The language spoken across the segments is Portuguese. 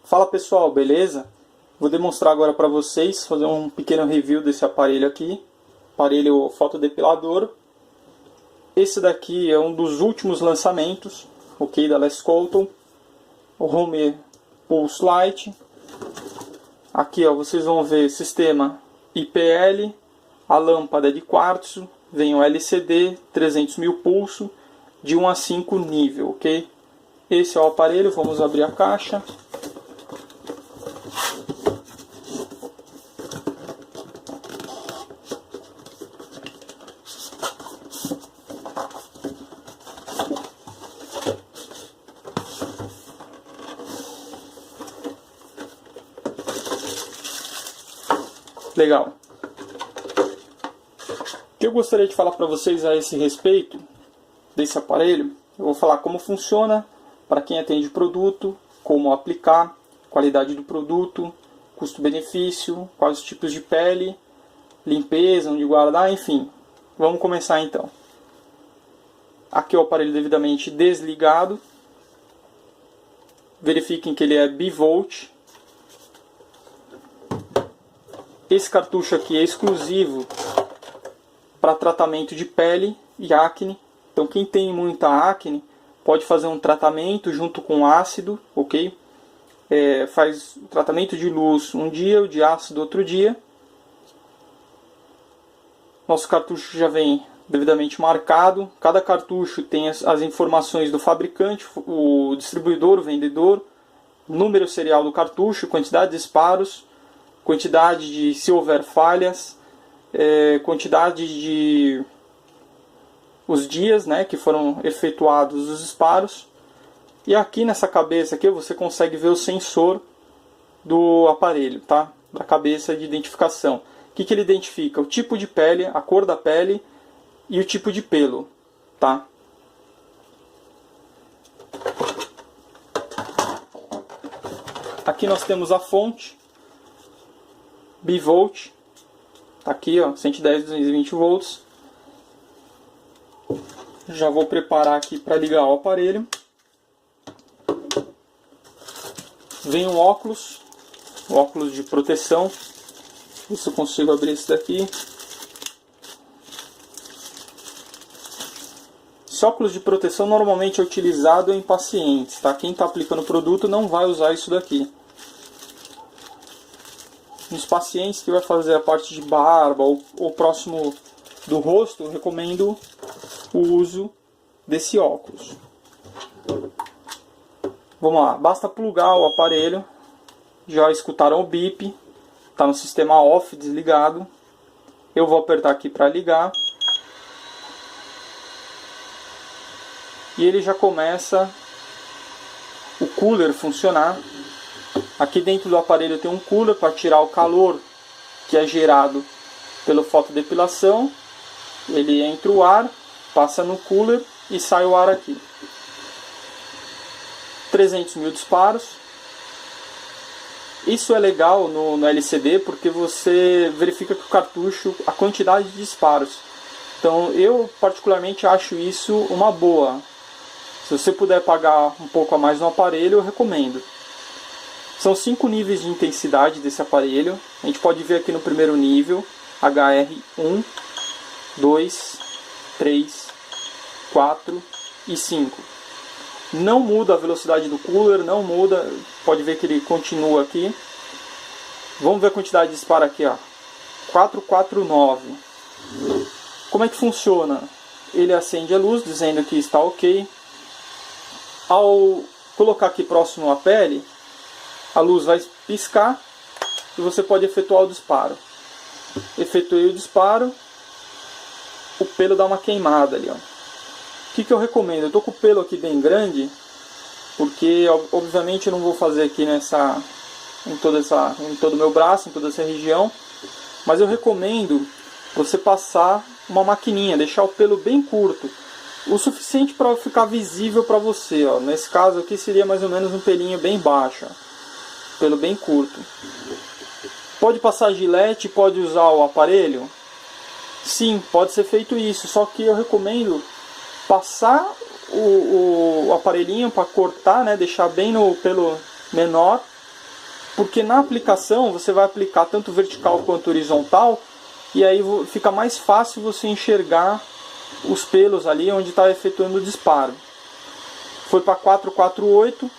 Fala pessoal, beleza? Vou demonstrar agora para vocês, fazer um pequeno review desse aparelho aqui, aparelho fotodepilador. Esse daqui é um dos últimos lançamentos, ok, da Les Colton, o Home Pulse Light. Aqui ó, vocês vão ver sistema IPL, a lâmpada é de quartzo, vem o LCD, 300 mil pulso, de 1 a 5 nível, ok? Esse é o aparelho, vamos abrir a caixa. Legal. O que eu gostaria de falar para vocês a esse respeito desse aparelho, eu vou falar como funciona, para quem atende produto, como aplicar, qualidade do produto, custo-benefício, quais os tipos de pele, limpeza, onde guardar, enfim. Vamos começar então. Aqui é o aparelho devidamente desligado. Verifiquem que ele é bivolt. Esse cartucho aqui é exclusivo para tratamento de pele e acne. Então quem tem muita acne pode fazer um tratamento junto com ácido, ok? Faz tratamento de luz um dia, o de ácido outro dia. Nosso cartucho já vem devidamente marcado. Cada cartucho tem as informações do fabricante, o distribuidor, o vendedor, número serial do cartucho, quantidade de disparos, quantidade de, se houver falhas, quantidade de os dias, né, que foram efetuados os disparos. E aqui nessa cabeça aqui você consegue ver o sensor do aparelho, tá? Da cabeça de identificação. O que ele identifica? O tipo de pele, a cor da pele e o tipo de pelo, tá? Aqui nós temos a fonte bivolt, tá aqui ó, 110, 220 volts. Já vou preparar aqui para ligar o aparelho. Vem um óculos de proteção. Ver se eu consigo abrir esse daqui. Esse óculos de proteção normalmente é utilizado em pacientes, tá? Quem está aplicando o produto não vai usar isso daqui. Nos pacientes que vai fazer a parte de barba ou próximo do rosto, eu recomendo o uso desse óculos. Vamos lá, basta plugar o aparelho. Já escutaram o bip, está no sistema off, desligado. Eu vou apertar aqui para ligar. E ele já começa o cooler funcionar. Aqui dentro do aparelho tem um cooler para tirar o calor que é gerado pela fotodepilação. Ele entra o ar, passa no cooler e sai o ar aqui. 300 mil disparos. Isso é legal no LCD porque você verifica que o cartucho, a quantidade de disparos. Então eu particularmente acho isso uma boa. Se você puder pagar um pouco a mais no aparelho, eu recomendo. São 5 níveis de intensidade desse aparelho. A gente pode ver aqui no primeiro nível, HR1, 2, 3, 4 e 5. Não muda a velocidade do cooler, não muda, pode ver que ele continua aqui. Vamos ver a quantidade de disparo aqui, ó. 449. Como é que funciona? Ele acende a luz dizendo que está ok. Ao colocar aqui próximo à pele, a luz vai piscar e você pode efetuar o disparo. Efetuei o disparo, o pelo dá uma queimada ali, ó. O que eu recomendo? Eu estou com o pelo aqui bem grande, porque obviamente eu não vou fazer aqui em todo o meu braço, em toda essa região, mas eu recomendo você passar uma maquininha, deixar o pelo bem curto, o suficiente para ficar visível para você, ó. Nesse caso aqui seria mais ou menos um pelinho bem baixo, ó. Pelo bem curto. Pode passar gilete, pode usar o aparelho? Sim, pode ser feito isso, só que eu recomendo passar o aparelhinho para cortar, né, deixar bem no pelo menor Porque na aplicação você vai aplicar tanto vertical quanto horizontal, e aí fica mais fácil você enxergar os pelos ali onde está efetuando o disparo. Foi para 448.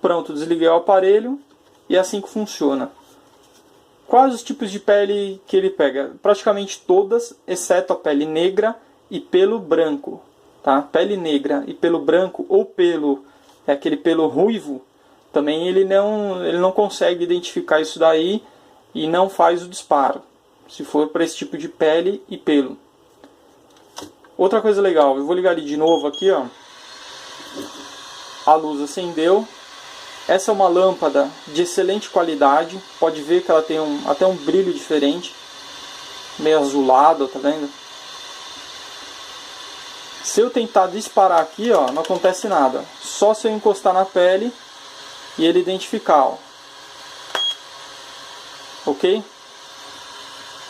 Pronto, desliguei o aparelho e é assim que funciona. Quais os tipos de pele que ele pega? Praticamente todas, exceto a pele negra e pelo branco. Tá? Pele negra e pelo branco, ou pelo, aquele pelo ruivo, também ele não consegue identificar isso daí e não faz o disparo, se for para esse tipo de pele e pelo. Outra coisa legal, eu vou ligar ele de novo aqui, ó. A luz acendeu. Essa é uma lâmpada de excelente qualidade. Pode ver que ela tem até um brilho diferente, meio azulado, tá vendo? Se eu tentar disparar aqui, ó, não acontece nada. Só se eu encostar na pele e ele identificar, ó. Ok?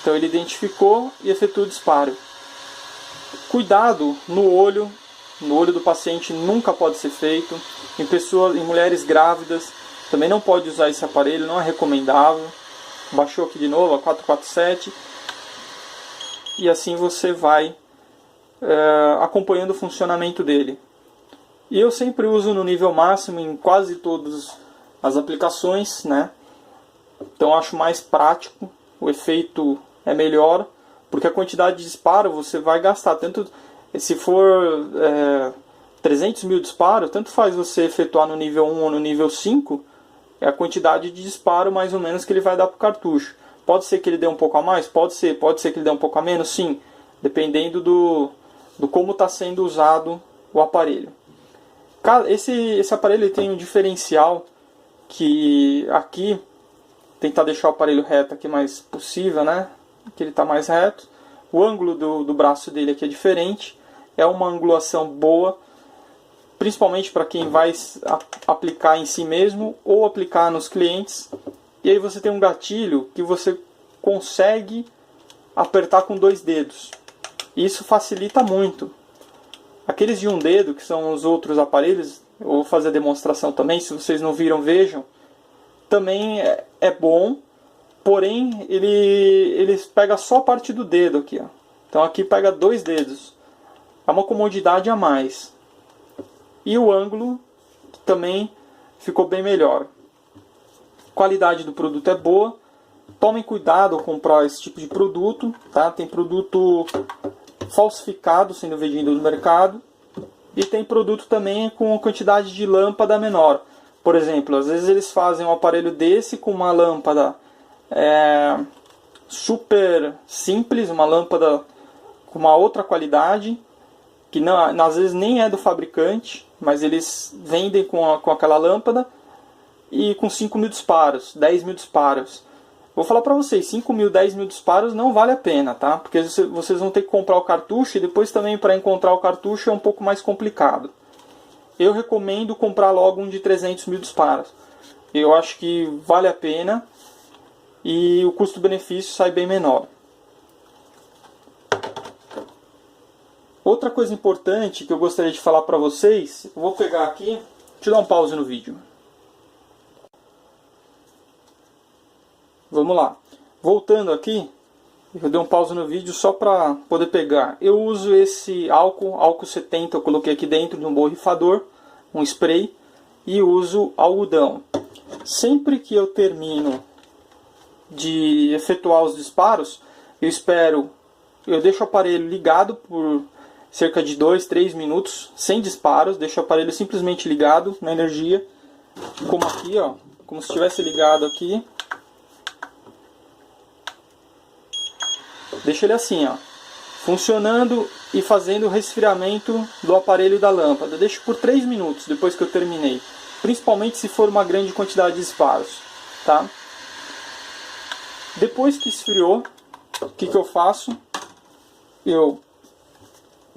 Então ele identificou e efetua o disparo. Cuidado no olho do paciente nunca pode ser feito. Em mulheres grávidas também não pode usar esse aparelho, não é recomendável. Baixou aqui de novo a 447 e assim você vai acompanhando o funcionamento dele. E eu sempre uso no nível máximo em quase todas as aplicações, né? Então acho mais prático, o efeito é melhor, porque a quantidade de disparo você vai gastar, tanto se for 300 mil disparos, tanto faz você efetuar no nível 1 ou no nível 5, é a quantidade de disparo mais ou menos que ele vai dar para o cartucho. Pode ser que ele dê um pouco a mais? Pode ser que ele dê um pouco a menos? Sim, dependendo do como está sendo usado o aparelho. Esse aparelho ele tem um diferencial que aqui, tentar deixar o aparelho reto aqui mais possível, né? Que ele está mais reto. O ângulo do braço dele aqui é diferente. É uma angulação boa, principalmente para quem vai aplicar em si mesmo ou aplicar nos clientes. E aí você tem um gatilho que você consegue apertar com 2 dedos. Isso facilita muito. Aqueles de um dedo, que são os outros aparelhos, eu vou fazer a demonstração também, se vocês não viram, vejam. Também é bom, porém ele pega só a parte do dedo aqui, ó. Então aqui pega 2 dedos. É uma comodidade a mais. E o ângulo também ficou bem melhor. A qualidade do produto é boa. Tomem cuidado ao comprar esse tipo de produto, tá? Tem produto falsificado sendo vendido no mercado. E tem produto também com quantidade de lâmpada menor. Por exemplo, às vezes eles fazem um aparelho desse com uma lâmpada super simples, uma lâmpada com uma outra qualidade, que não, às vezes nem é do fabricante, mas eles vendem com aquela lâmpada e com 5 mil disparos, 10 mil disparos. Vou falar para vocês, 5 mil, 10 mil disparos não vale a pena, tá? Porque vocês vão ter que comprar o cartucho e depois também para encontrar o cartucho é um pouco mais complicado. Eu recomendo comprar logo um de 300 mil disparos. Eu acho que vale a pena e o custo-benefício sai bem menor. Outra coisa importante que eu gostaria de falar para vocês, eu vou pegar aqui, deixa eu dar um pause no vídeo. Vamos lá. Voltando aqui, eu dei um pause no vídeo só para poder pegar. Eu uso esse álcool 70, eu coloquei aqui dentro de um borrifador, um spray, e uso algodão. Sempre que eu termino de efetuar os disparos, eu deixo o aparelho ligado por cerca de 2, 3 minutos, sem disparos, deixo o aparelho simplesmente ligado na energia, como aqui, ó, como se estivesse ligado aqui. Deixa ele assim, ó, funcionando e fazendo o resfriamento do aparelho da lâmpada. Deixo por 3 minutos depois que eu terminei, principalmente se for uma grande quantidade de disparos, tá? Depois que esfriou, o que eu faço? Eu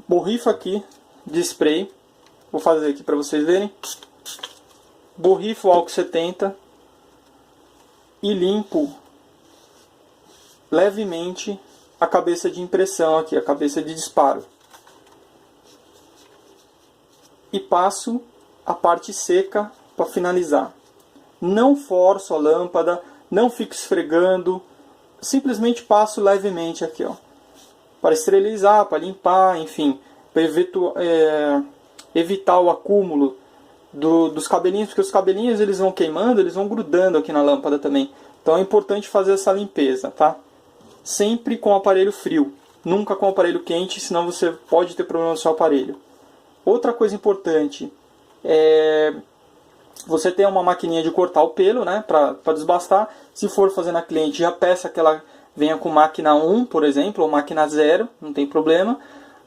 borrifo aqui de spray, vou fazer aqui para vocês verem. Borrifo o álcool 70 e limpo levemente a cabeça de impressão aqui, a cabeça de disparo. E passo a parte seca para finalizar. Não forço a lâmpada, não fico esfregando, simplesmente passo levemente aqui, ó, para esterilizar, para limpar, enfim, para evitar o acúmulo dos cabelinhos, porque os cabelinhos eles vão queimando, eles vão grudando aqui na lâmpada também. Então é importante fazer essa limpeza, tá? Sempre com o aparelho frio, nunca com o aparelho quente, senão você pode ter problema no seu aparelho. Outra coisa importante é você ter uma maquininha de cortar o pelo, né, para desbastar. Se for fazer na cliente, já peça que ela venha com máquina 1, por exemplo, ou máquina 0, não tem problema.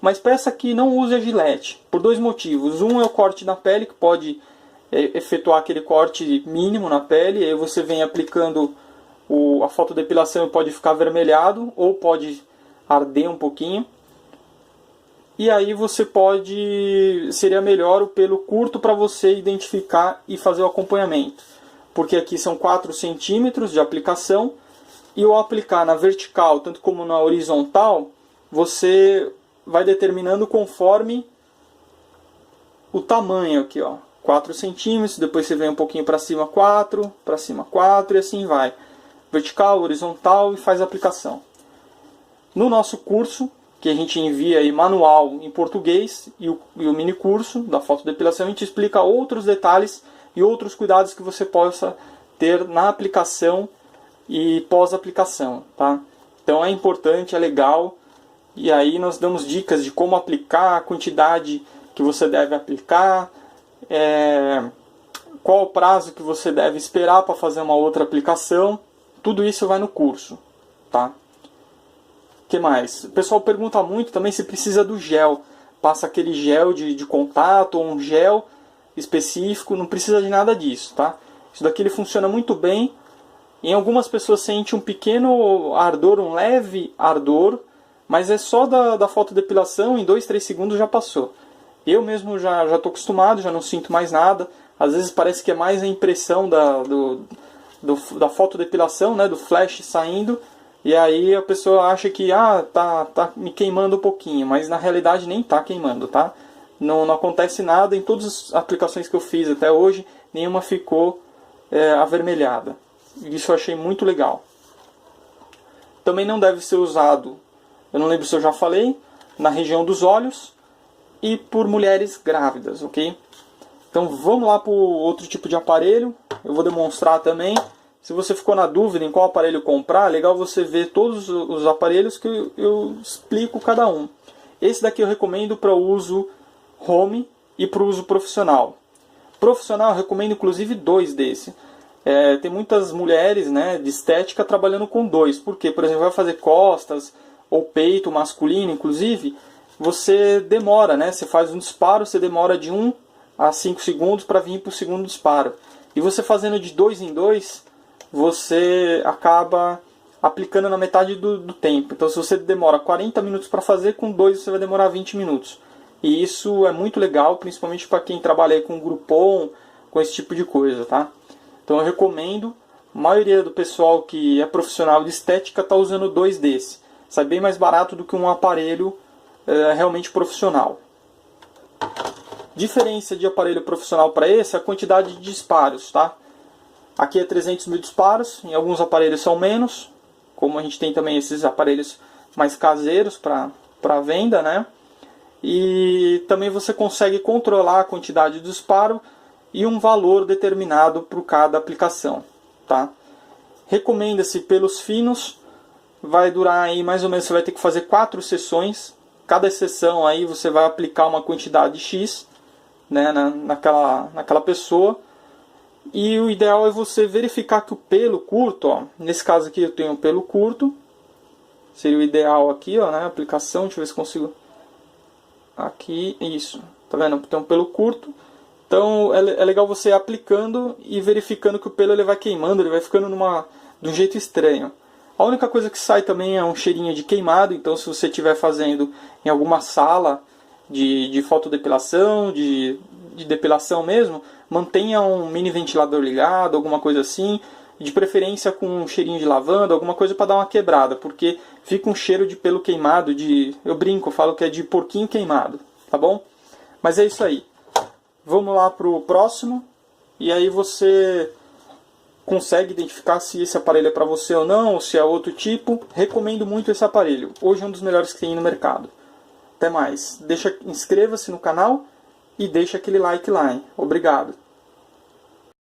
Mas peça que não use a gilete, por dois motivos. Um é o corte na pele, que pode efetuar aquele corte mínimo na pele, e aí você vem aplicando a fotodepilação e pode ficar avermelhado, ou pode arder um pouquinho. E aí seria melhor o pelo curto para você identificar e fazer o acompanhamento. Porque aqui são 4 centímetros de aplicação, e ao aplicar na vertical, tanto como na horizontal, você vai determinando conforme o tamanho aqui, ó. 4 centímetros, depois você vem um pouquinho para cima 4, para cima 4 e assim vai. Vertical, horizontal e faz a aplicação. No nosso curso, que a gente envia aí manual em português e o mini curso da fotodepilação, a gente explica outros detalhes e outros cuidados que você possa ter na aplicação e pós-aplicação, tá? Então é importante, é legal. E aí nós damos dicas de como aplicar, a quantidade que você deve aplicar, qual o prazo que você deve esperar para fazer uma outra aplicação. Tudo isso vai no curso, tá? O que mais? O pessoal pergunta muito também se precisa do gel. Passa aquele gel de contato ou um gel específico, não precisa de nada disso, tá? Isso daqui ele funciona muito bem. Em algumas pessoas sente um pequeno ardor, um leve ardor, mas é só da fotodepilação, em 2, 3 segundos já passou. Eu mesmo já estou acostumado, já não sinto mais nada. Às vezes parece que é mais a impressão da fotodepilação, né, do flash saindo. E aí a pessoa acha que tá me queimando um pouquinho, mas na realidade nem está queimando, tá? Não acontece nada, em todas as aplicações que eu fiz até hoje, nenhuma ficou avermelhada. Isso eu achei muito legal. Também não deve ser usado, eu não lembro se eu já falei, na região dos olhos e por mulheres grávidas, ok? Então vamos lá para o outro tipo de aparelho, eu vou demonstrar também. Se você ficou na dúvida em qual aparelho comprar, é legal você ver todos os aparelhos que eu explico cada um. Esse daqui eu recomendo para o uso home e para o uso profissional. Profissional eu recomendo inclusive 2 desse. Tem muitas mulheres, né, de estética trabalhando com 2. Por quê? Por exemplo, vai fazer costas ou peito masculino, inclusive, você demora, né? Você faz um disparo, você demora de 1 a 5 segundos para vir para o segundo disparo. E você fazendo de 2 em 2, você acaba aplicando na metade do tempo. Então se você demora 40 minutos para fazer, com 2 você vai demorar 20 minutos. E isso é muito legal, principalmente para quem trabalha aí com Groupon, com esse tipo de coisa, tá? Então eu recomendo, a maioria do pessoal que é profissional de estética está usando 2 desse. Sai bem mais barato do que um aparelho realmente profissional. Diferença de aparelho profissional para esse é a quantidade de disparos, tá? Aqui é 300 mil disparos, em alguns aparelhos são menos, como a gente tem também esses aparelhos mais caseiros para venda, né? E também você consegue controlar a quantidade de disparo e um valor determinado para cada aplicação, tá? Recomenda-se pelos finos, vai durar aí mais ou menos, você vai ter que fazer 4 sessões, cada sessão aí você vai aplicar uma quantidade X, né, naquela pessoa. E o ideal é você verificar que o pelo curto, ó, nesse caso aqui eu tenho um pelo curto, seria o ideal aqui, ó, né, aplicação, deixa eu ver se consigo, aqui, isso, tá vendo, tem um pelo curto, então é legal você ir aplicando e verificando que o pelo ele vai queimando, ele vai ficando de um jeito estranho. A única coisa que sai também é um cheirinho de queimado, então se você estiver fazendo em alguma sala de fotodepilação, de depilação mesmo, mantenha um mini ventilador ligado, alguma coisa assim, de preferência com um cheirinho de lavanda, alguma coisa para dar uma quebrada, porque fica um cheiro de pelo queimado, eu brinco, eu falo que é de porquinho queimado, tá bom? Mas é isso aí. Vamos lá para o próximo. e aí você consegue identificar se esse aparelho é para você ou não, ou se é outro tipo. Recomendo muito esse aparelho. Hoje é um dos melhores que tem no mercado. Até mais. Inscreva-se no canal e deixa aquele like lá, hein? Obrigado.